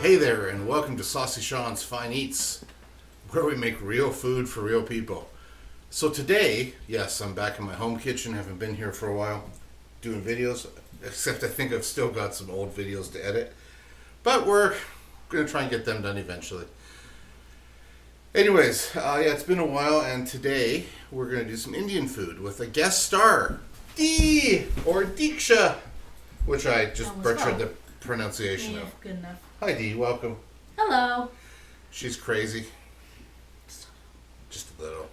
Hey there, and welcome to Saucy Sean's Fine Eats, where we make real food for real people. So today, yes, I'm back in my home kitchen. Haven't been here for a while doing videos, except I think I've still got some old videos to edit. But we're going to try and get them done eventually. Anyways, it's been a while, and today we're going to do some Indian food with a guest star, Dee, or Deeksha, which I just butchered the pronunciation of. Good enough. Hi Dee, welcome. Hello. She's crazy. Just a little.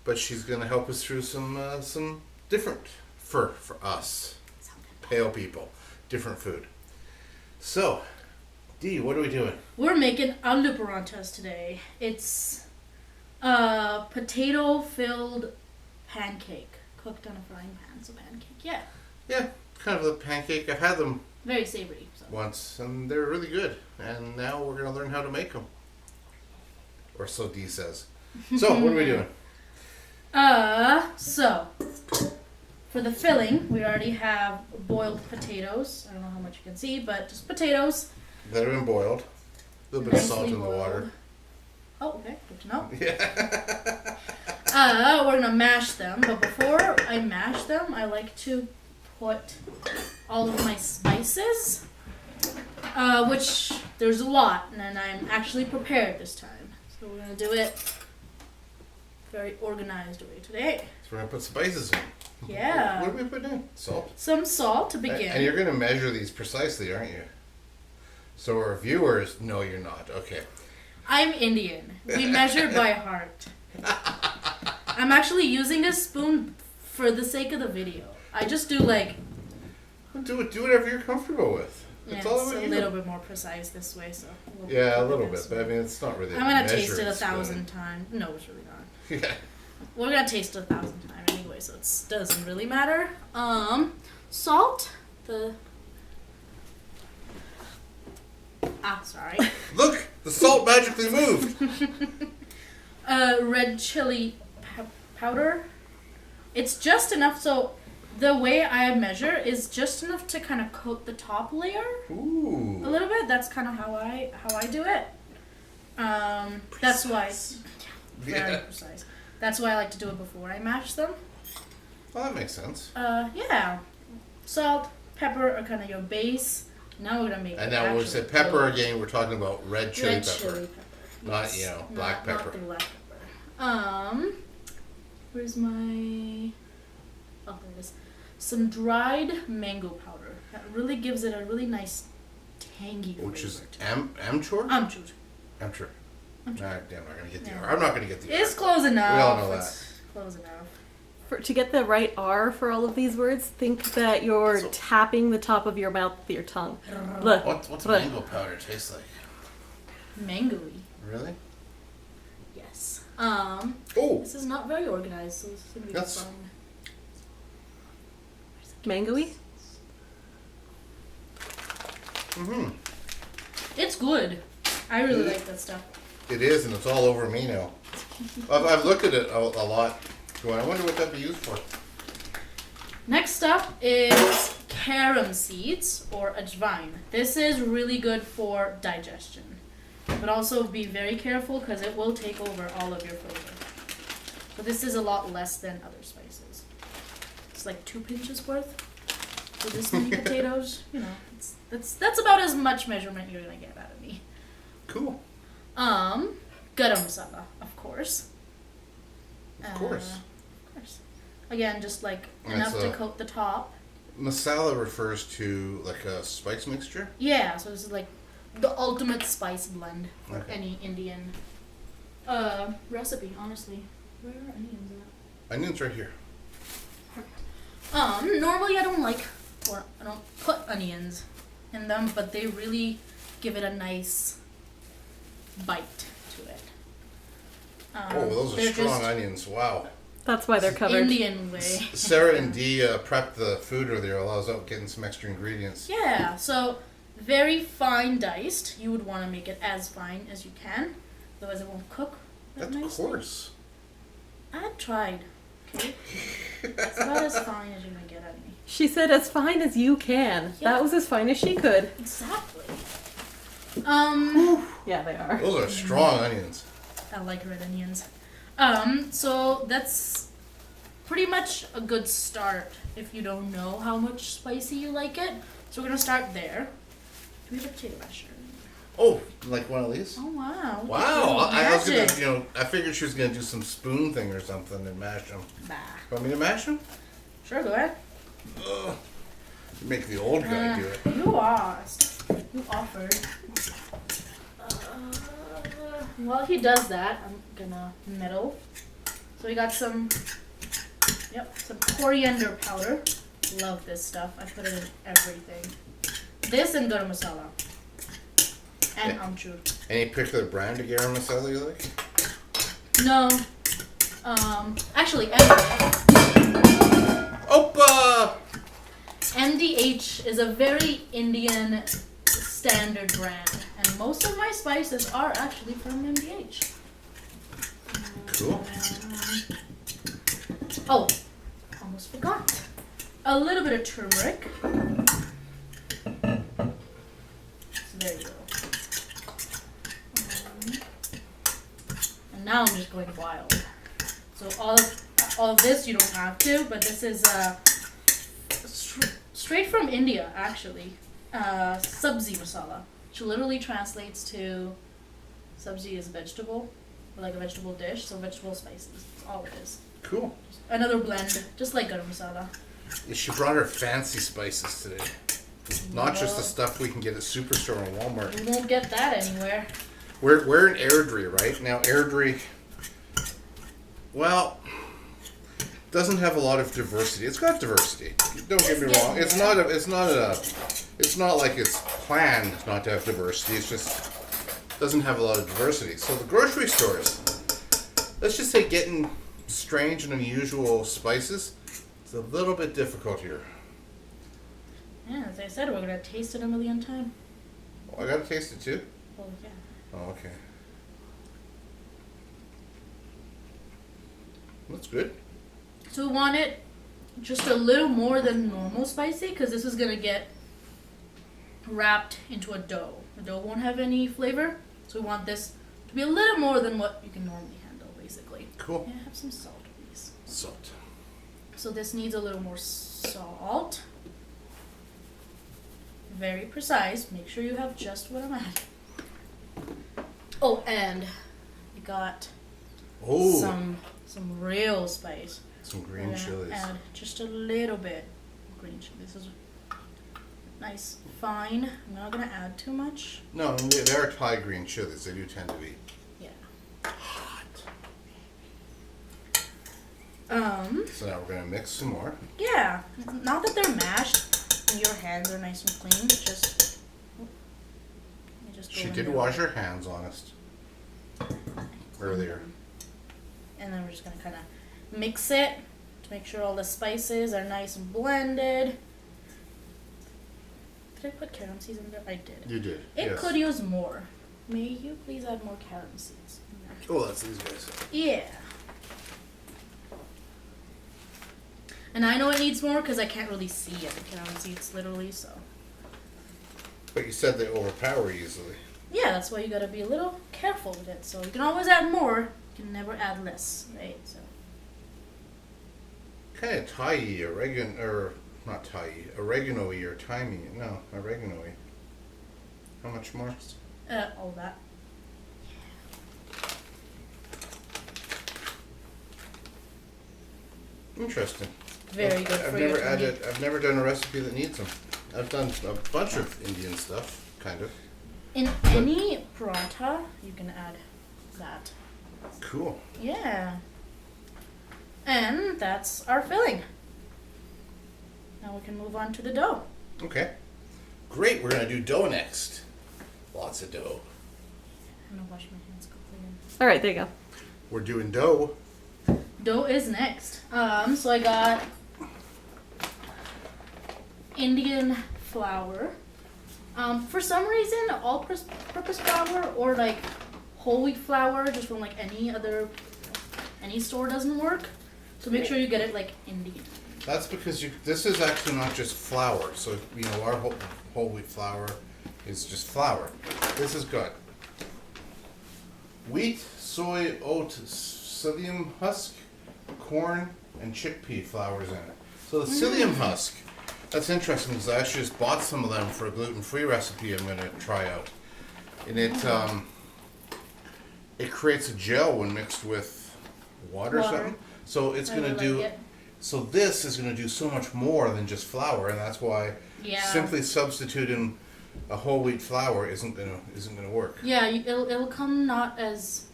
But she's going to help us through some different, for us, pale people, different food. So, Dee, what are we doing? We're making Aloo Paranthas today. It's a potato-filled pancake cooked on a frying pan. So pancake, yeah. Yeah, kind of a pancake. I've had them Very savory. So. once, and they're really good. And now we're going to learn how to make them. Or so Dee says. So, what are we doing? So, for the filling, we already have boiled potatoes. I don't know how much you can see, but just potatoes. That have been boiled. A little bit of salt Nicely in the water. Oh, okay. Good to know. Yeah. We're going to mash them, but before I mash them, I like to put all of my spices, which there's a lot, and I'm actually prepared this time. So we're going to do it very organized way today. So we're going to put spices in. Yeah. What are we putting in? Salt? Some salt to begin. And you're going to measure these precisely, aren't you? So our viewers, no, you're not. Okay. I'm Indian. We measure by heart. I'm actually using a spoon for the sake of the video. I just do like... Do whatever you're comfortable with. Yeah, all it's that a we little do. bit more precise this way, so... Yeah, a little bit, but I mean, it's not really. I'm gonna taste it measuring 1,000 times. No, it's really not. Yeah. We're gonna taste it 1,000 times anyway, so it doesn't really matter. Salt. Sorry. Look, the salt magically moved. Red chili powder. It's just enough, so the way I measure is just enough to kind of coat the top layer Ooh. a little bit. That's kind of how I do it. That's why. Very precise. That's why I like to do it before I mash them. Well, that makes sense. Yeah. Salt, pepper are kind of your base. Now we're gonna make. And now when we say pepper again, we're talking about red chili Red pepper, chili pepper. not Yes. black pepper. Not the black pepper. Where's my? Oh, there it is. Some dried mango powder. That really gives it a really nice tangy flavor. Which is to amchur? Amchur. Amchur. Amchur. Nah, damn, I'm not gonna get the Yeah. R. I'm not gonna get the R. It's close enough. We all know that. It's close enough. To get the right R for all of these words, think that you're tapping the top of your mouth with your tongue. What's mango powder taste like? Mangoey. Really? Yes. Oh, This is not very organized, so this is gonna be That's- fun. Mangoey? mm-hmm. It's good. I really like that stuff. It is, and it's all over me now. I've looked at it a lot. Going, I wonder what that'd be used for. Next up is carom seeds or ajwain. This is really good for digestion. But also be very careful because it will take over all of your flavor. But this is a lot less than other spices. It's like 2 pinches worth for this many potatoes. You know, that's about as much measurement you're gonna get out of me. Cool. Garam masala, of course. Of course. Of course. Again, just like And enough it's to coat the top. Masala refers to like a spice mixture? Yeah, so this is like the ultimate spice blend for Okay. any Indian recipe, honestly. Where are onions at? Onions right here. Normally I don't put onions in them, but they really give it a nice bite to it. Those are they're strong just onions. Wow. That's why they're covered. Indian way. Sarah and Dee prepped the food earlier. Allows out getting some extra ingredients. Yeah, so very fine diced. You would want to make it as fine as you can, otherwise it won't cook that That's nicely. coarse. I tried. Okay, it's about as fine as you're gonna get out of me. She said as fine as you can. Yeah. That was as fine as she could. Exactly. Yeah, they are. Those are strong onions. I like red onions. So that's pretty much a good start if you don't know how much spicy you like it. So we're gonna start there. Do we have a potato masher? Oh, like one of these? Oh wow. Wow. I was Magic. gonna, I figured she was gonna do some spoon thing or something and mash them. Bah. Want me to mash them? Sure, go ahead. Ugh. Make the old guy do it. You asked. You offered. While he does that, I'm gonna meddle. So we got some coriander powder. Love this stuff. I put it in everything. This and garam masala. And Yeah. amchur. Any particular brand of garam masala you like? No. Actually, Opa! MDH is a very Indian standard brand, and most of my spices are actually from MDH. Cool. Oh, almost forgot. A little bit of turmeric. So there you go. And now I'm just going wild. So all of this you don't have to, but this is straight from India actually. Sabzi masala, which literally translates to sabzi is vegetable, or like a vegetable dish, so vegetable spices. That's all it is. Cool. Another blend, just like garam masala. She brought her fancy spices today. Not just the stuff we can get at Superstore and Walmart. You won't get that anywhere. We're in Airdrie, right? Now Airdrie, well, doesn't have a lot of diversity. It's got diversity. Don't get me wrong. It's not like it's planned not to have diversity. It's just doesn't have a lot of diversity. So the grocery stores, let's just say getting strange and unusual spices, it's a little bit difficult here. Yeah, as I said, we're gonna taste it a million times. Oh, I gotta taste it too? Oh yeah. Oh, okay. That's good. So we want it just a little more than normal spicy, because this is gonna get wrapped into a dough. The dough won't have any flavor, so we want this to be a little more than what you can normally handle, basically. Cool. Yeah, have some salt, please. Salt. So this needs a little more salt. Very precise. Make sure you have just what I'm at. Oh, and we got Oh, some real spice. some We're green gonna chilies. add just a little bit of green chili. This is nice, fine. I'm not gonna add too much. No, they are Thai green chilies. They do tend to be Yeah. hot. So now we're gonna mix some more. Yeah. Not that they're mashed and your hands are nice and clean. Just. You just go She in did there. wash her hands, honest, earlier. And then we're just gonna kind of mix it to make sure all the spices are nice and blended. Did I put carom seeds in there? I did. You did. It Yes. could use more. May you please add more carom seeds? Oh, that's these guys. Yeah. And I know it needs more because I can't really see it, the carom seeds, literally, so. But you said they overpower easily. Yeah, that's why you gotta be a little careful with it. So you can always add more, you can never add less, right? So. Kind of Thai-y, or not Thai-y, oregano-y or thymy. No, oregano-y. How much more? All that. Interesting. Very good I've for never your tummy. I've never done a recipe that needs them. I've done a bunch of Indian stuff, kind of. In any paratha, you can add that. Cool. Yeah. And that's our filling. Now we can move on to the dough. Okay. Great. We're gonna do dough next. Lots of dough. I'm gonna wash my hands quickly. All right, there you go. We're doing dough. Dough is next. So I got Indian flour. For some reason, all-purpose flour or like whole wheat flour, just from like any store doesn't work. So make sure you get it like Indian. That's because this is actually not just flour. So, our whole wheat flour is just flour. This has got wheat, soy, oat, psyllium husk, corn, and chickpea flours in it. So the psyllium husk, that's interesting because I actually just bought some of them for a gluten-free recipe I'm going to try out. And it creates a gel when mixed with water or something. So it's going to do... So this is going to do so much more than just flour, and that's why simply substituting a whole wheat flour isn't gonna work. Yeah, it'll come not as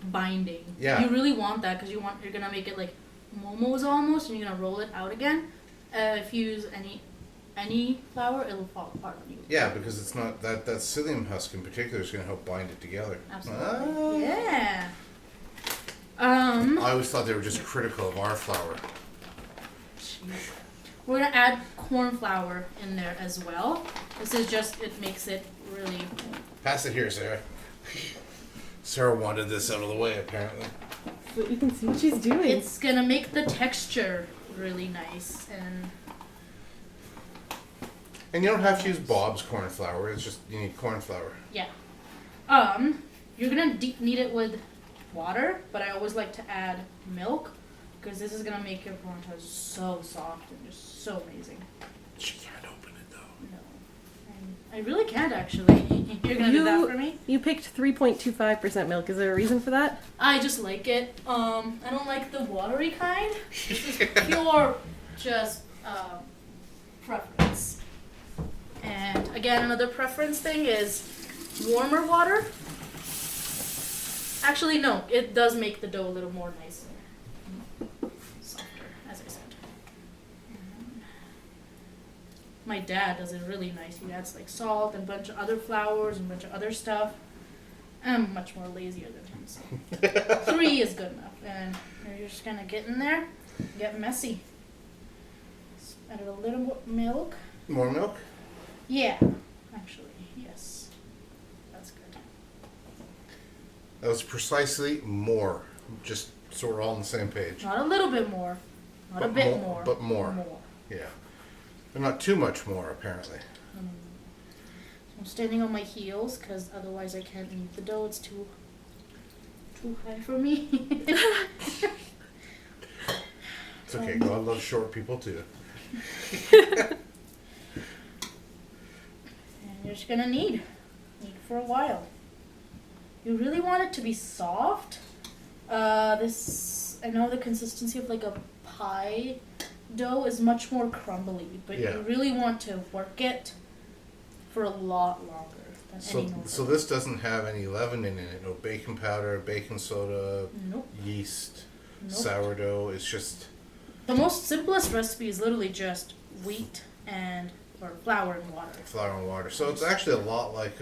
binding. Yeah. You really want that because you're gonna make it like momos almost, and you're gonna roll it out again. If you use any flour, it'll fall apart on you. Yeah, because it's not that psyllium husk in particular is gonna help bind it together. Absolutely. Yeah. I always thought they were just critical of our flour. We're gonna add corn flour in there as well. This is just, it makes it really... Pass it here, Sarah. Sarah wanted this out of the way, apparently. So you can see what she's doing. It's gonna make the texture really nice And you don't have to use Bob's corn flour. It's just, you need corn flour. yeah. You're gonna knead it with water, but I always like to add milk because this is gonna make your parantha so soft and just so amazing. She can't open it though. No, I really can't actually. You're gonna do that for me? You picked 3.25% milk. Is there a reason for that? I just like it. I don't like the watery kind. This is pure, just preference. And again, another preference thing is warmer water. Actually, no, it does make the dough a little more nicer, softer, as I said. My dad does it really nice. He adds like salt and a bunch of other flours and a bunch of other stuff. I'm much more lazier than him, so 3 is good enough. And you're just gonna get in there, get messy. Just add a little more milk. More milk? Yeah, actually, yes. That's good. That was precisely more. Just so we're all on the same page. Not a little bit more. Not But a bit more- more. but more. More. Yeah. But not too much more, apparently. I'm standing on my heels because otherwise I can't knead the dough. It's too high for me. It's okay. God loves short people too. And you're just gonna knead for a while. You really want it to be soft. I know the consistency of like a pie dough is much more crumbly, but Yeah. you really want to work it for a lot longer than any normal. So this doesn't have any leavening in it. No baking powder, baking soda, Nope. yeast, Nope. sourdough. It's just The most simplest recipe is literally just wheat or flour and water. flour and water. So it's actually a lot like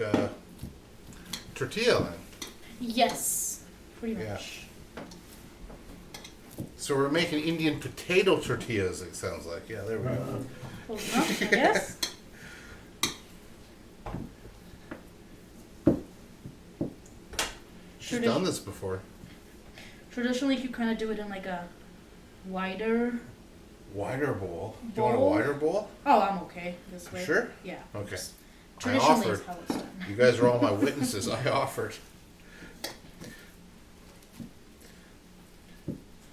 tortilla then. Yes, pretty Yeah. much. So we're making Indian potato tortillas, it sounds like. Yeah, there we go. Close enough, I guess. She's done this before. Traditionally, you kind of do it in like a wider. Wider bowl. Do you want a Bowl? wider bowl? Oh, I'm okay this way. Sure? Yeah. Okay. Just I Traditionally is offered. how it's done. You guys are all my witnesses. I offered.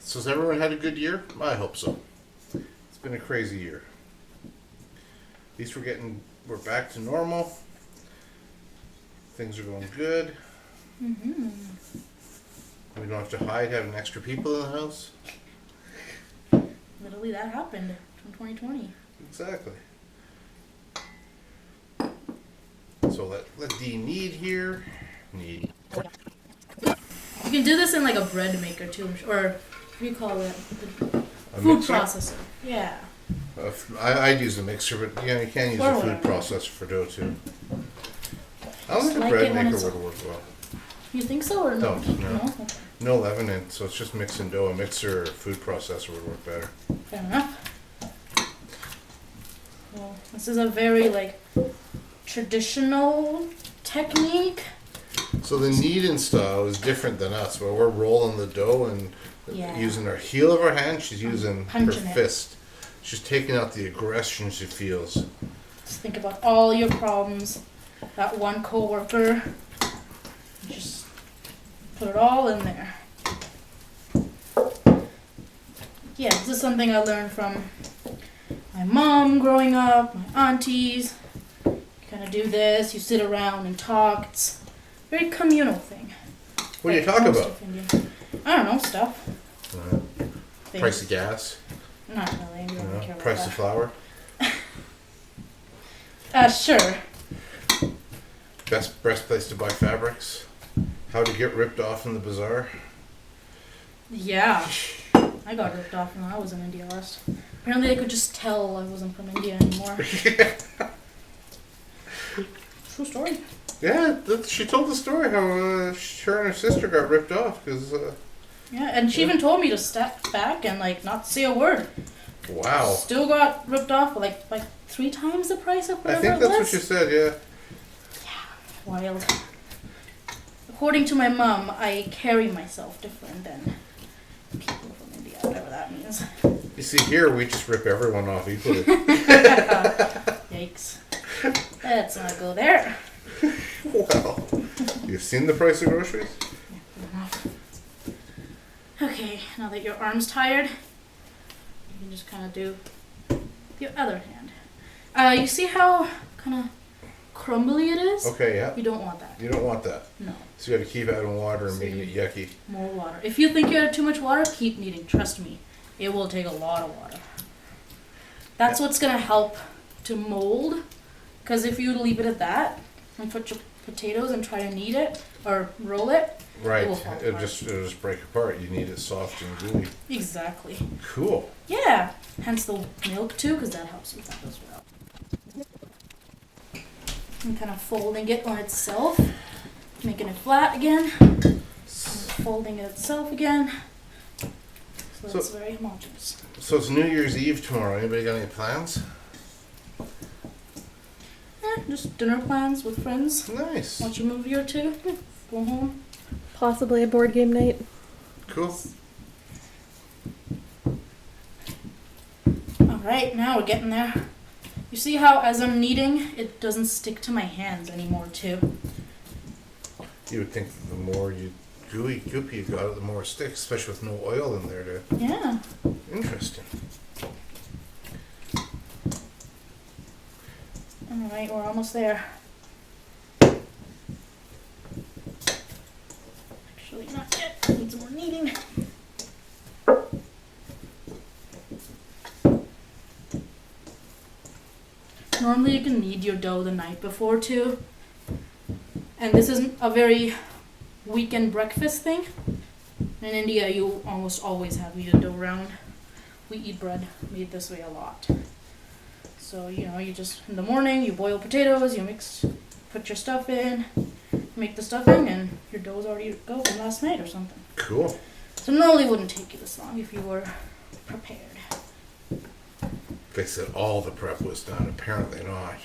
So has everyone had a good year? I hope so. It's been a crazy year. At least we're back to normal. Things are going good. Mm-hmm. We don't have to hide having extra people in the house. Literally, that happened in 2020. Exactly. So let Dee knead here. Knead. You can do this in like a bread maker too, or what do you call it? A Food mixer? processor. Yeah. I'd use a mixer, but yeah, you can use Or a food whatever. processor for dough too. I don't think a Like bread it when maker it's- would work well. You think so or no? Don't, no. Okay. No leavening, so it's just mixing dough. A mixer or food processor would work better. Fair enough. Well, this is a very like traditional technique. So the kneading style is different than us, where we're rolling the dough and Yeah. using our heel of our hand. She's using her punching it. fist. She's taking out the aggression she feels. Just think about all your problems that one coworker. Just put it all in there. Yeah, this is something I learned from my mom growing up, my aunties. You kind of do this, you sit around and talk. It's a very communal thing. What do you talk Most about? of India. I don't know, stuff. Things. Price of gas? Not really, we don't really care about Price of flour? Sure. Best place to buy fabrics? How to get ripped off in the bazaar? Yeah. I got ripped off when I was in India last. Apparently, they could just tell I wasn't from India anymore. True story. Yeah, she told the story how her and her sister got ripped off because. Yeah, and she even told me to step back and like not say a word. Wow. Still got ripped off like 3 times the price of whatever I think it that's was. what you said. Yeah. Wild. According to my mom, I carry myself different than people from India, whatever that means. You see, here we just rip everyone off equally. Yikes. Let's not go there. Well, you've seen the price of groceries? Okay, now that your arm's tired, you can just kind of do your other hand. You see how kind of crumbly it is? Okay, yeah. You don't want that. You don't want that. No. So you got to keep adding water and making it yucky. More water. If you think you add too much water, keep kneading. Trust me, it will take a lot of water. That's what's going to help to mold. Because if you leave it at that and put your potatoes and try to knead it or roll it, Right. it will fall It'll apart. just break apart. You need it soft and gooey. Exactly. Cool. Yeah. Hence the milk too, because that helps with that as well. And kind of folding it on itself, making it flat again, and folding it itself again. So it's very homogeneous. So it's New Year's Eve tomorrow. Anybody got any plans? Just dinner plans with friends. Nice. Watch a movie or two. Go home. Possibly a board game night. Cool. Alright, now we're getting there. You see how as I'm kneading, it doesn't stick to my hands anymore too. You would think the more goopy you got it, the more it sticks, especially with no oil in there. Yeah. Interesting. Alright, we're almost there. Actually, not yet. Needs more kneading. Normally you can knead your dough the night before too. And this isn't a very weekend breakfast thing. In India, you almost always have kneaded dough around. We eat bread made this way a lot. So, you just, in the morning, you boil potatoes, you put your stuff in, make the stuffing, and your dough's already go from last night or something. Cool. So normally it wouldn't take you this long if you were prepared. They said all the prep was done. Apparently not.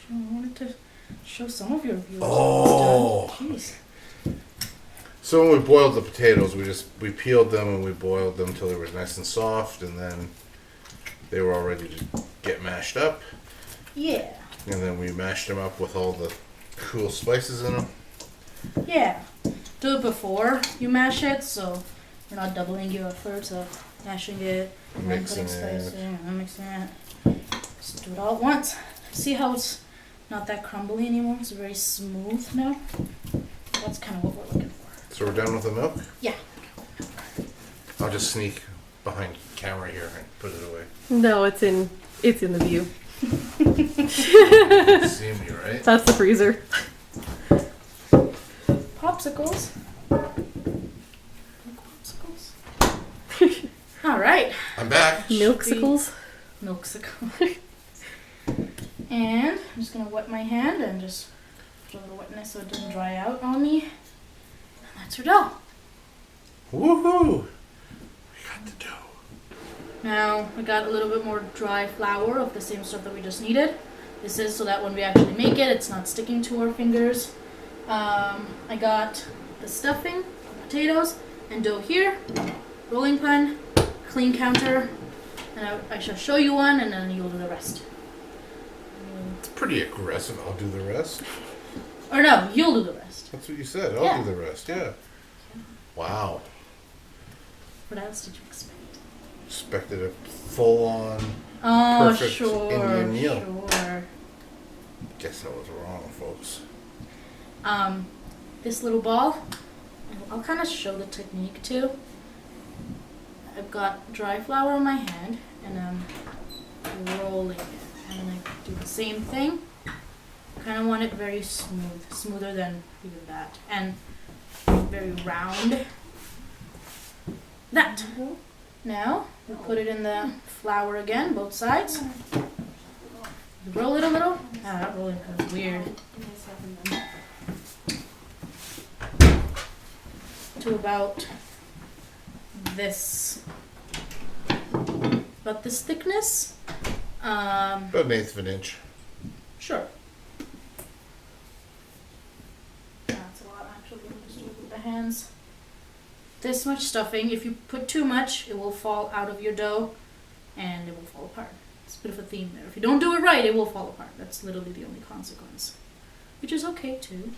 I wanted to show some of your viewers Oh. what it's done. Jeez. So when we boiled the potatoes, we peeled them and we boiled them till they were nice and soft, and then they were all ready to get mashed up. Yeah. And then we mashed them up with all the cool spices in them. Yeah. Do it before you mash it, so you're not doubling your efforts of mashing it, and then Mixing putting it. spice in, and then mixing it. Just do it all at once. See how it's not that crumbly anymore? It's very smooth now. That's kind of what we're looking for. So we're done with the milk? Yeah. I'll just sneak behind camera here and put it away. No, it's in the view. See me, right? That's the freezer. Popsicles. Popsicles. All right. I'm back. Milksicles. Milksicle. And I'm just gonna wet my hand and just put a little wetness so it doesn't dry out on me. And that's your dough. Woohoo! We got the dough. Now I got a little bit more dry flour of the same stuff that we just kneaded. This is so that when we actually make it, it's not sticking to our fingers. I got the stuffing, potatoes, and dough here. Rolling pin, clean counter, and I shall show you one, and then you'll do the rest. It's pretty aggressive. I'll do the rest. Or no, you'll do the rest. That's what you said. I'll Yeah. do the rest. Yeah. Wow. What else did you expect? Expected a full-on. Oh, Perfect sure, Indian meal. sure. Guess I was wrong, folks. This little ball, I'll kind of show the technique too. I've got dry flour on my hand and I'm rolling it. I'm gonna do the same thing. Kind of want it very smooth, smoother than even that, and very round. That. Now we put it in the flour again, both sides. Roll it a little. Ah, that rolling is weird. To about this thickness. About 1/8 of an inch. Sure. That's a lot actually. Let me just do it with the hands. This much stuffing. If you put too much, it will fall out of your dough and it will fall apart. It's a bit of a theme there. If you don't do it right, it will fall apart. That's literally the only consequence. Which is okay too.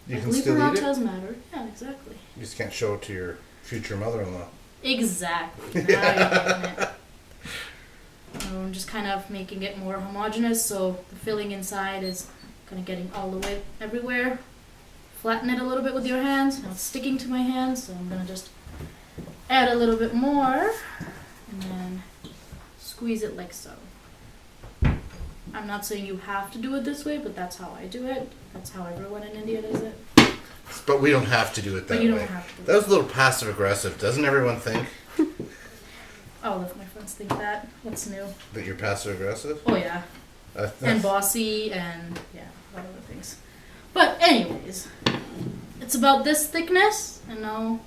You I can believe still eat it. paranthas matter. Yeah, exactly. You just can't show it to your future mother-in-law. Exactly. Now you're getting it. I'm just kind of making it more homogeneous, so the filling inside is kind of getting all the way everywhere. Flatten it a little bit with your hands. Now it's sticking to my hands, so I'm gonna just add a little bit more and then squeeze it like so. I'm not saying you have to do it this way, but that's how I do it. That's how everyone in India does it. But we don't have to do it that But you way. don't have to. That was a little passive-aggressive. Doesn't everyone think All of my friends think that. What's new? that you're passive-aggressive? Oh yeah. Uh, And bossy and yeah, a lot of other things. But anyways, it's about this thickness, and now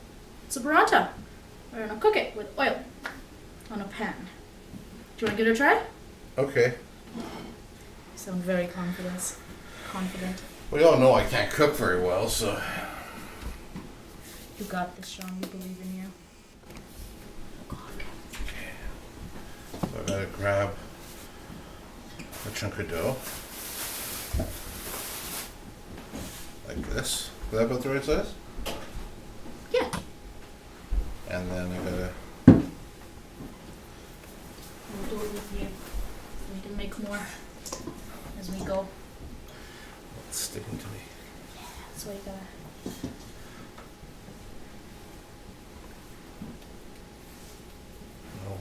it's a paratha. We're gonna cook it with oil on a pan. Do you want to give it a try? Okay. You sound very confident. We all know I can't cook very well, so... You got this, Sean. We believe in you. So I gotta grab a chunk of dough. Like this. Is that about the right size? Yeah. And then I gotta... We'll do it with you. So we can make more as we go. It's sticking to me. That's why you gotta. No.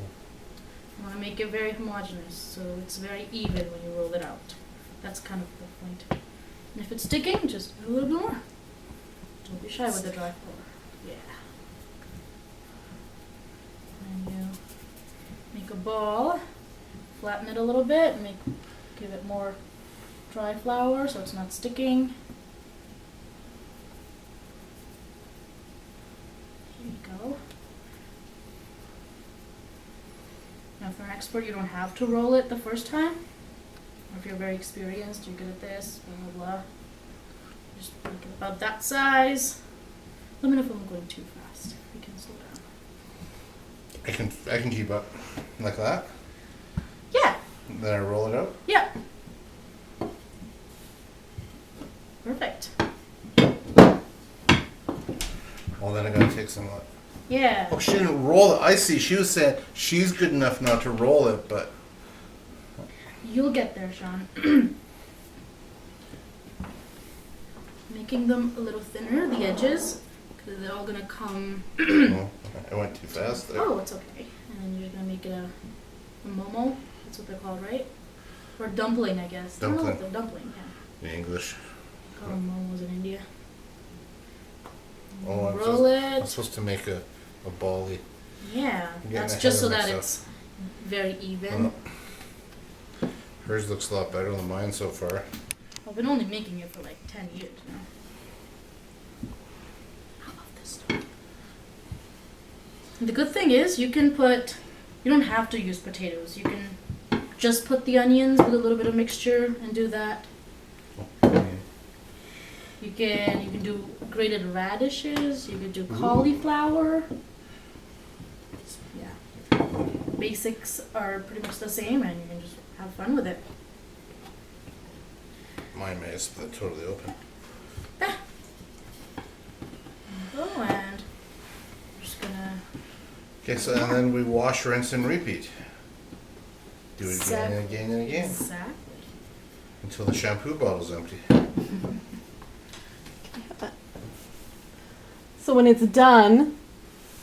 You want to make it very homogeneous, so it's very even when you roll it out. That's kind of the point. And if it's sticking, just add a little bit more. Don't be shy with the dry flour. Yeah. And you make a ball, flatten it a little bit, and give it more dry flour so it's not sticking. Here you go. Now for an expert, you don't have to roll it the first time. Or if you're very experienced, you're good at this, blah, blah, blah. Just make it about that size. Let me know if I'm going too fast. We can slow down. I can keep up. Like that. Yeah, Then I roll it out. yeah. Perfect. Well, then I gotta take some... Yeah. Oh, she didn't roll it. I see. She was saying she's good enough not to roll it, but... You'll get there, Sean. Making them a little thinner, the edges, because they're all gonna come. Oh, I went too fast there. Oh, it's okay. And then you're gonna make it a momo. That's what they're called, right? Or dumpling, I guess. I don't know Dumpling. if they're dumpling, yeah. In English. Call them momos in India. Oh, Roll I'm it. supposed to make a bally. Yeah, I'm getting that's ahead just so of that myself. it's very even. Oh. Hers looks a lot better than mine so far. I've been only making it for like 10 years now. I love this stuff. The good thing is you don't have to use potatoes. You can just put the onions with a little bit of mixture and do that. You can do grated radishes. You could do cauliflower. Yeah. Basics are pretty much the same, and you can just have fun with it. Mine may have split totally open. Oh, and I'm just gonna. Okay, so and then we wash, rinse, and repeat. Do it again and again and again. Exactly. Until the shampoo bottle's empty. So when it's done,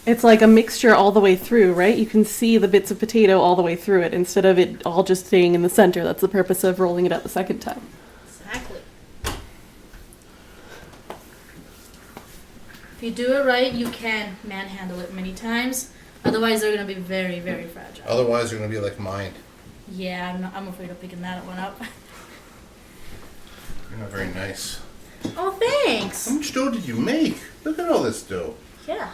it's like a mixture all the way through, right? You can see the bits of potato all the way through it instead of it all just staying in the center. That's the purpose of rolling it out the second time. Exactly. If you do it right, you can manhandle it many times. Otherwise, they're gonna be very, very fragile. Otherwise, you're gonna be like mine. Yeah, I'm afraid of picking that one up. You're not very nice. Oh, thanks. How much dough did you make? Look at all this dough. Yeah,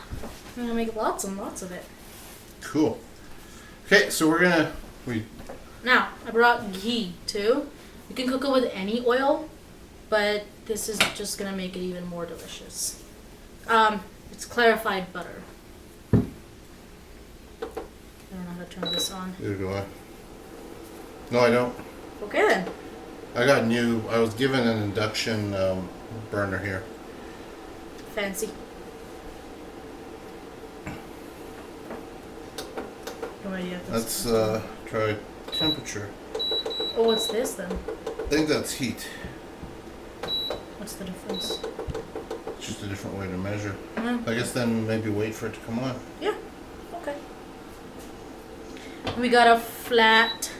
I'm gonna make lots and lots of it. Cool. Okay, so Now, I brought ghee too. You can cook it with any oil, but this is just gonna make it even more delicious. It's clarified butter. I don't know how to turn this on. Neither do I. No, I don't. Okay then. I was given an induction burner here. Fancy. No idea. If this Let's try temperature. Oh, what's this then? I think that's heat. What's the difference? It's just a different way to measure. Mm. I guess then maybe wait for it to come on. Yeah. Okay. We got a flat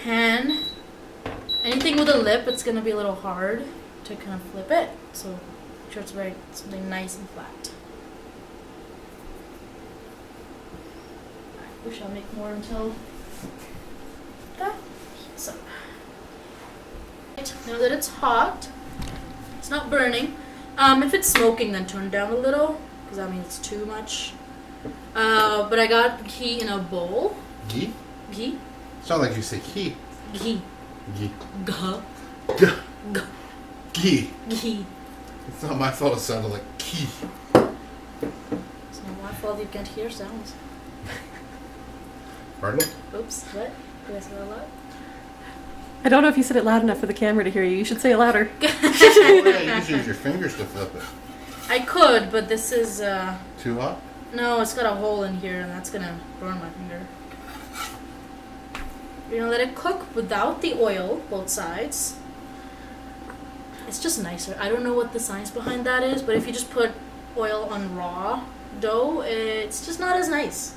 pan. Anything with a lip, it's gonna be a little hard to kind of flip it. So make sure it's something nice and flat. We shall make more until that heats up. Right, now that it's hot, it's not burning. If it's smoking, then turn it down a little, because that means it's too much. But I got ghee in a bowl. Ghee? Ghee? Sound like you say key. Ghee. Ghee. Gah. G- Gah. Ghee. Ghee. It's not my fault it sounded like key. It's not my fault you can't hear sounds. Pardon? Oops, what? Did I say that loud? I don't know if you said it loud enough for the camera to hear you. You should say it louder. Oh yeah, you just use your fingers to flip it. I could, but this is, Too hot? no, it's got a hole in here and that's gonna burn my finger. You're gonna let it cook without the oil, both sides. It's just nicer. I don't know what the science behind that is, but if you just put oil on raw dough, it's just not as nice.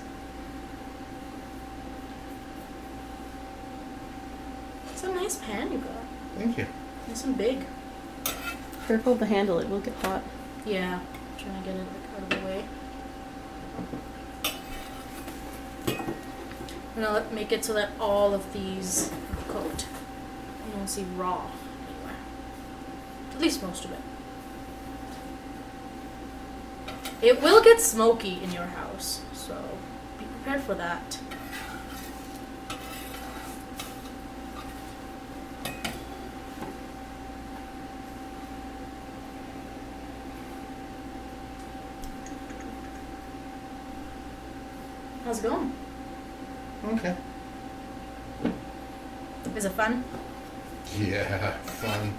It's a nice pan you got. Thank you. Nice and big. Careful of the handle, it will get hot. Yeah, I'm trying to get it out of the way. I'm gonna make it so that all of these are cooked. You don't see raw anywhere. At least most of it. It will get smoky in your house, so be prepared for that. How's it going? Okay. Is it fun? Yeah, fun.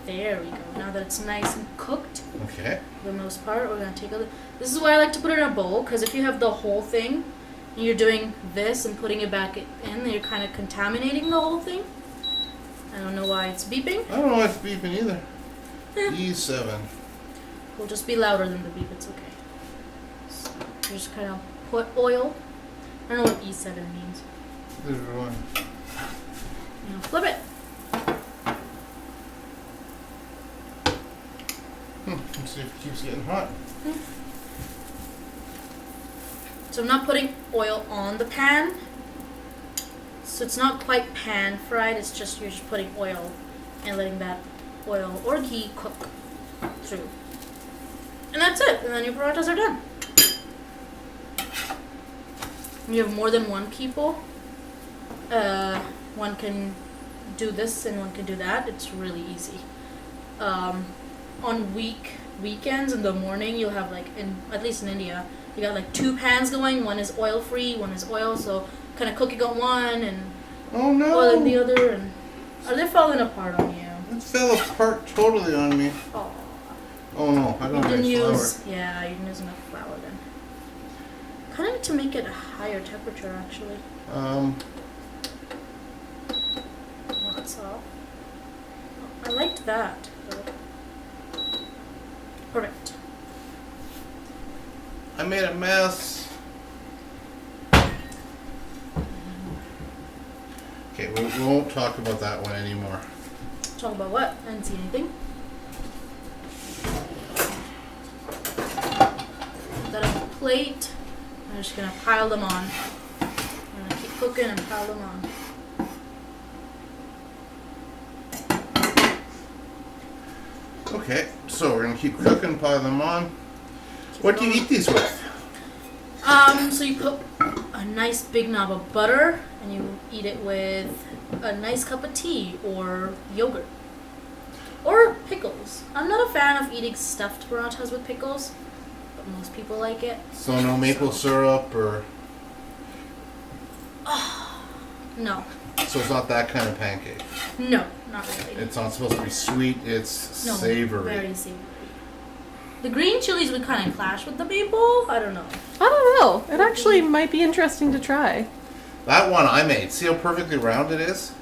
There we go. Now that it's nice and cooked, Okay. for the most part, we're gonna take a look. This is why I like to put it in a bowl, because if you have the whole thing, and you're doing this and putting it back in, then you're kind of contaminating the whole thing. I don't know why it's beeping. I don't know why it's beeping either. Eh. E7. We'll just be louder than the beep, it's okay. So, you just kind of put oil. I don't know what E7 means. There's one. Flip it. Let's see if it keeps getting hot. So I'm not putting oil on the pan. So it's not quite pan fried, it's just you're just putting oil and letting that oil or ghee cook through. And that's it. And then your parathas are done. When you have more than one people, one can do this and one can do that. It's really easy. On weekends in the morning, you'll have at least in India, you got like 2 pans going. One is oil free, one is oil. So kind of cooking on one and Oh no! oil in the other. And Are they falling apart on you? It fell apart totally on me. Oh. Oh no, I You don't have didn't flour. use. Yeah, you didn't use enough flour then. Kind of need to make it a higher temperature actually. Not soft. I liked that. Perfect. I made a mess. Okay, we won't talk about that one anymore. Talk about what? I didn't see anything. Got a plate. I'm just gonna pile them on. I'm gonna keep cooking and pile them on. Okay, so we're gonna keep cooking, pile them on. What do you eat these with? So you put a nice big knob of butter and you eat it with a nice cup of tea or yogurt. Or pickles. I'm not a fan of eating stuffed paranthas with pickles, but most people like it. So no maple syrup or... No. So it's not that kind of pancake. No, not really. It's not supposed to be sweet, it's No, savory. very savory. The green chilies would kind of clash with the maple. I don't know. I don't know. It actually might be interesting to try. That one I made, see how perfectly round it is?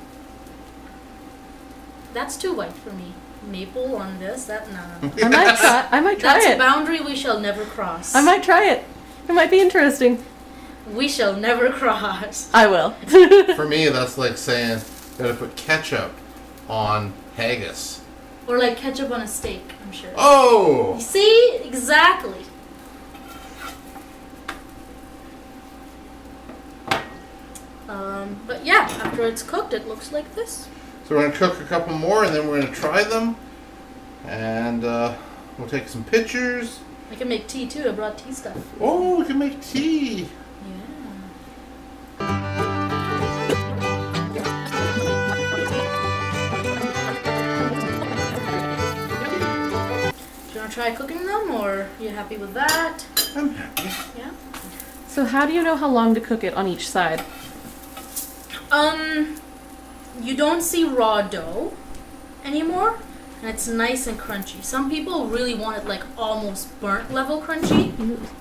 That's too white for me. Maple on this, that nah. I might try. I might try That's a it. boundary we shall never cross. I might try it. It might be interesting. We shall never cross. I will. For me, that's like saying, gotta put ketchup on haggis. Or like ketchup on a steak, I'm sure. Oh! You see? Exactly. But yeah, after it's cooked, it looks like this. So we're gonna cook a couple more and then we're gonna try them. And we'll take some pictures. I can make tea too. I brought tea stuff. Oh, we can make tea. Yeah. Do you want to try cooking them, or are you happy with that? I'm happy. Yeah. So how do you know how long to cook it on each side? You don't see raw dough anymore, and it's nice and crunchy. Some people really want it like almost burnt level crunchy,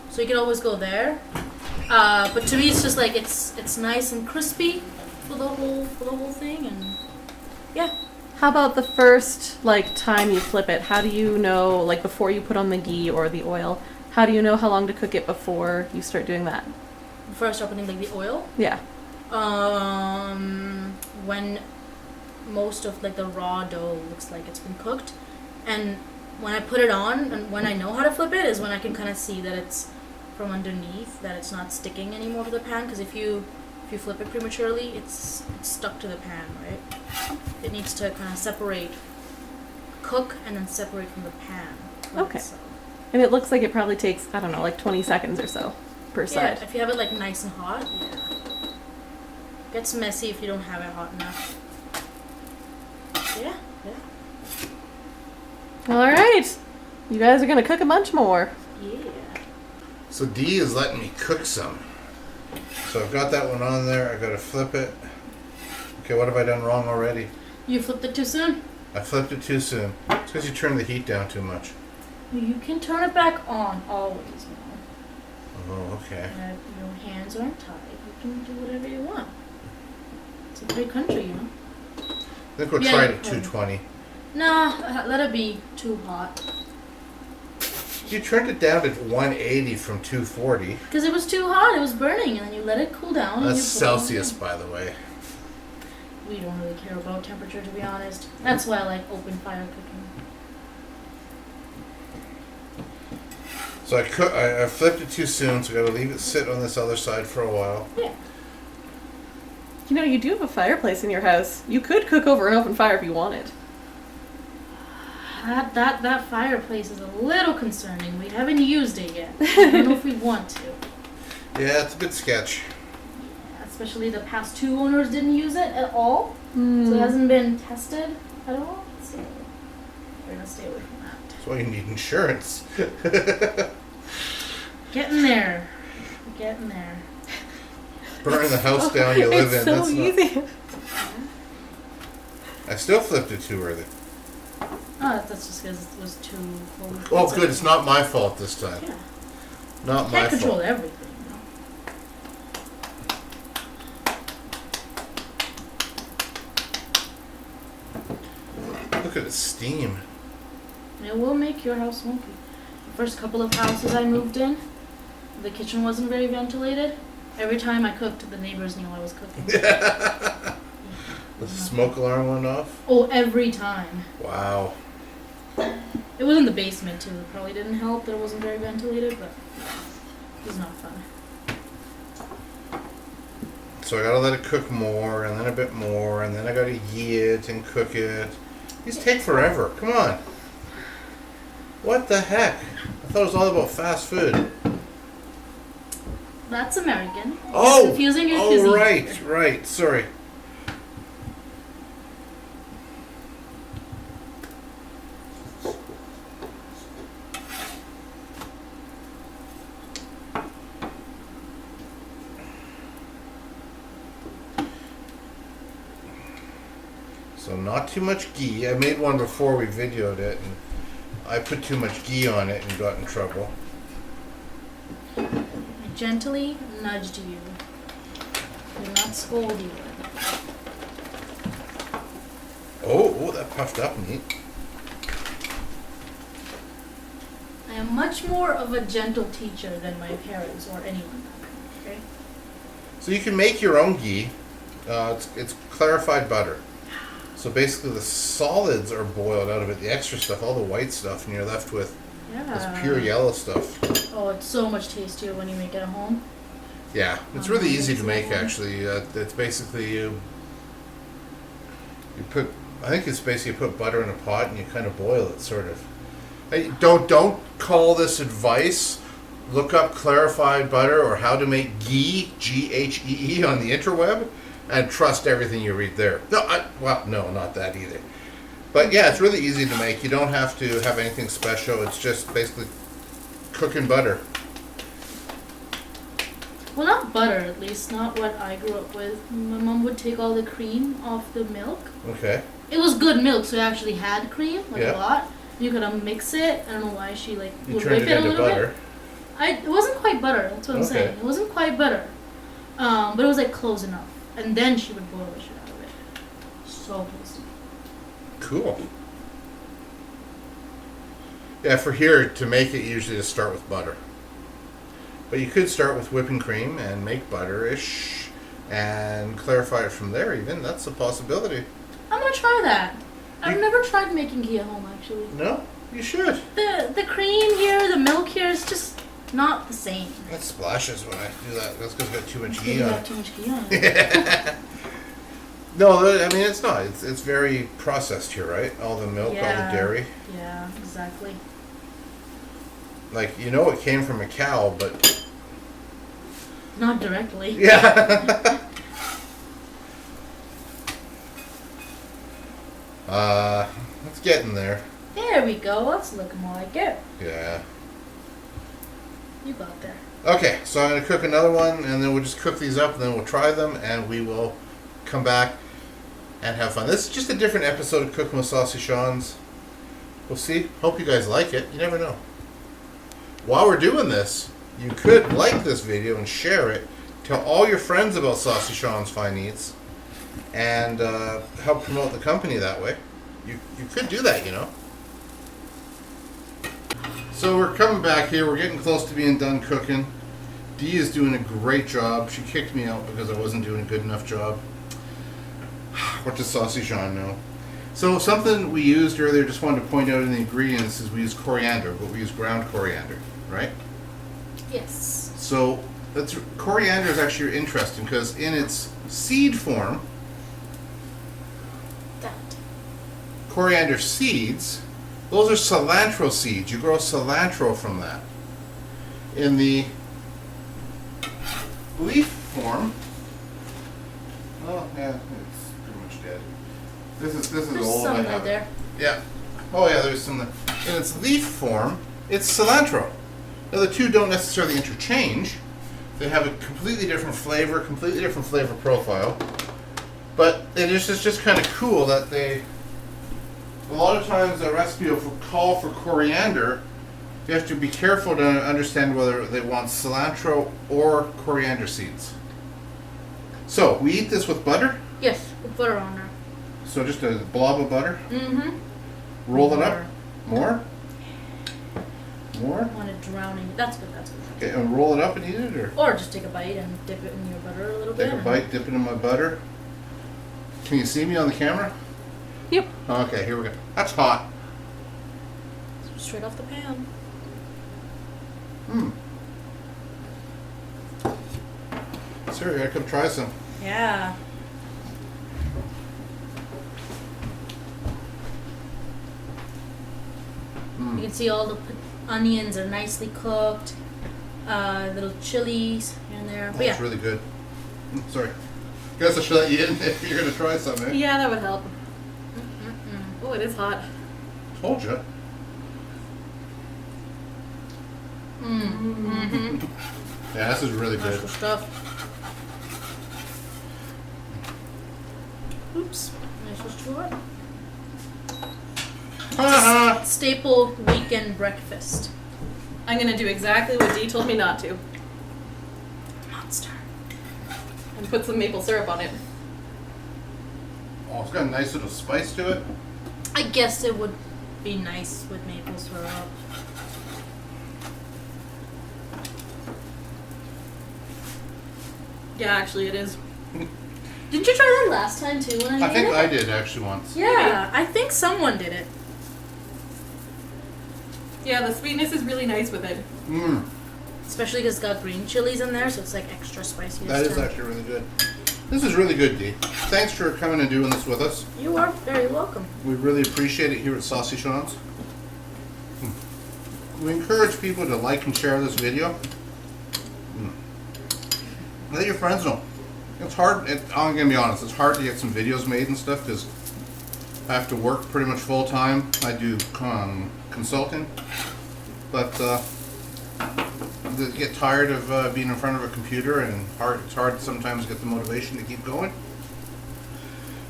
so you can always go there. But to me, it's just like it's nice and crispy for the whole thing, and yeah. How about the first time you flip it? How do you know, before you put on the ghee or the oil? How do you know how long to cook it before you start doing that? Before I start putting the oil, Yeah. when most of the raw dough looks like it's been cooked, and when I put it on and when I know how to flip it is when I can kind of see that it's from underneath, that it's not sticking anymore to the pan, because if you flip it prematurely, it's stuck to the pan, right? It needs to kind of separate, cook and then separate from the pan. Okay. So, And it looks like it probably takes, 20 seconds or so per yeah, side. if you have it nice and hot, yeah. Gets messy if you don't have it hot enough. Yeah. All right. You guys are going to cook a bunch more. Yeah. So Dee is letting me cook some. So I've got that one on there. I gotta flip it. Okay, what have I done wrong already? You flipped it too soon? I flipped it too soon. It's because you turned the heat down too much. You can turn it back on always, Oh, okay. And if your hands aren't tied, you can do whatever you want. It's a great country, you know. I think we'll Yeah, try it at probably. 220. Nah, let it be too hot. You turned it down to 180 from 240. Because it was too hot, it was burning, and then you let it cool down. and That's you put it on. Celsius, by the way. We don't really care about temperature, to be honest. That's why I like open fire cooking. So I flipped it too soon, so I gotta leave it sit on this other side for a while. Yeah. You do have a fireplace in your house. You could cook over an open fire if you wanted. That fireplace is a little concerning. We haven't used it yet. I don't know if we want to. Yeah, it's a bit sketch. Especially the past two owners didn't use it at all. So it hasn't been tested at all. So we're gonna stay away from that. That's why you need insurance. Getting there. Getting there. Burn the house down you live It's in. so That's easy. I still flipped it too early. Oh, that's just because it was too cold. Oh, good. It's not my fault this time. Yeah. Not my Can't control fault. everything. Look at the steam. It will make your house smoky. The first couple of houses I moved in, the kitchen wasn't very ventilated. Every time I cooked, the neighbors knew I was cooking. The smoke alarm went off? Oh, every time. Wow. It was in the basement too. It probably didn't help that it wasn't very ventilated, but it was not fun. So I gotta let it cook more, and then a bit more, and then I gotta yee it and cook it. These take forever. Come on. What the heck? I thought it was all about fast food. That's American. Oh! Confusing your Oh, cuisine. right. Sorry. So not too much ghee. I made one before we videoed it, and I put too much ghee on it and got in trouble. I gently nudged you. Do not scold you. Oh, that puffed up neat. I am much more of a gentle teacher than my parents or anyone. Okay? So you can make your own ghee. It's clarified butter. So basically the solids are boiled out of it, the extra stuff, all the white stuff, and you're left with this pure yellow stuff. Oh, it's so much tastier when you make it at home. Yeah, it's really easy to make actually. It's basically you put, I think it's basically you put butter in a pot and you kind of boil it, sort of. Hey, don't call this advice. Look up clarified butter or how to make ghee, Ghee, on the interweb, and trust everything you read there. No, not that either. But yeah, it's really easy to make. You don't have to have anything special. It's just basically cooking butter. Well, not butter, at least not what I grew up with. My mom would take all the cream off the milk. Okay. It was good milk, so it actually had cream, like Yeah. a lot. You could mix it. I don't know why she You would turned whip it it a into little butter. bit. It wasn't quite butter. That's what I'm Okay. saying. It wasn't quite butter, but it was like close enough. And then she would boil the shit out of it. So tasty. Cool. Yeah, for here, to make it, you usually just start with butter. But you could start with whipping cream and make butter-ish and clarify it from there even. That's a possibility. I'm gonna try that. I've never tried making ghee at home, actually. No? You should. The cream here, the milk here is just not the same. That splashes when I do that. That's because it's got too much It's ghee because you on have it. too much ghee on it. No, I mean, it's not. It's very processed here, right? All the milk, all the dairy. Yeah, exactly. Like, you know it came from a cow, but... Not directly. Yeah. It's getting there. There we go. That's looking more like it. Yeah. You got there. Okay, so I'm going to cook another one, and then we'll just cook these up, and then we'll try them, and we will come back and have fun. This is just a different episode of Cooking with Saucy Sean's. We'll see. Hope you guys like it. You never know. While we're doing this, you could like this video and share it. Tell all your friends about Saucy Sean's Fine Eats, and help promote the company that way. You could do that, you know. So we're coming back here. We're getting close to being done cooking. Dee is doing a great job. She kicked me out because I wasn't doing a good enough job. What does Saucy Sean know? So something we used earlier, just wanted to point out in the ingredients, is we use coriander, but we use ground coriander, right? Yes. So coriander is actually interesting because in its seed form, That. coriander seeds, those are cilantro seeds. You grow cilantro from that. In the leaf form, oh yeah, it's pretty much dead. This is There's old. some I right have it. there. Yeah. Oh yeah, there's some. In its leaf form, it's cilantro. Now the two don't necessarily interchange. They have a completely different flavor profile. But it's just kind of cool that a lot of times a recipe will call for coriander. You have to be careful to understand whether they want cilantro or coriander seeds. So, we eat this with butter. Yes, with butter on there. So just a blob of butter. Mm-hmm. Roll it up. More? More? I want it drowning. That's good, that's good. Okay, and roll it up and eat it? Or just take a bite and dip it in your butter a little bit. Take a bite, dip it in my butter. Can you see me on the camera? Yep. Okay, here we go. That's hot. Straight off the pan. Sir, you gotta come try some. Yeah. You can see all the onions are nicely cooked. Little chilies here and there. But That's yeah. really good. Sorry. Guess I should let you in if you're gonna try some, eh? Yeah, that would help. Oh, it is hot. Told you. Mm-hmm. Yeah, this is really That's good. the stuff. Oops. Am I supposed to do it? Staple weekend breakfast. I'm gonna do exactly what Dee told me not to, Monster. and put some maple syrup on it. Oh, it's got a nice little spice to it. I guess it would be nice with maple syrup. Yeah, actually, it is. Didn't you try that last time too when I made I think it? I did actually once. Yeah, I think someone did it. Yeah, the sweetness is really nice with it. Mmm. Especially because it's got green chilies in there, so it's like extra spicy. That is actually really good. This is really good, Dee. Thanks for coming and doing this with us. You are very welcome. We really appreciate it here at Saucy Sean's. We encourage people to like and share this video. Let your friends know. It's hard, I'm going to be honest, it's hard to get some videos made and stuff because I have to work pretty much full time. I do consulting. But they get tired of being in front of a computer, and it's hard sometimes to get the motivation to keep going.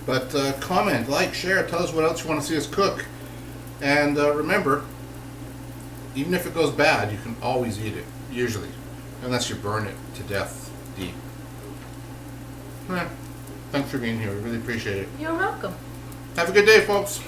But comment, like, share, tell us what else you want to see us cook. And remember, even if it goes bad, you can always eat it, usually. Unless you burn it to death deep. Thanks for being here, we really appreciate it. You're welcome. Have a good day, folks.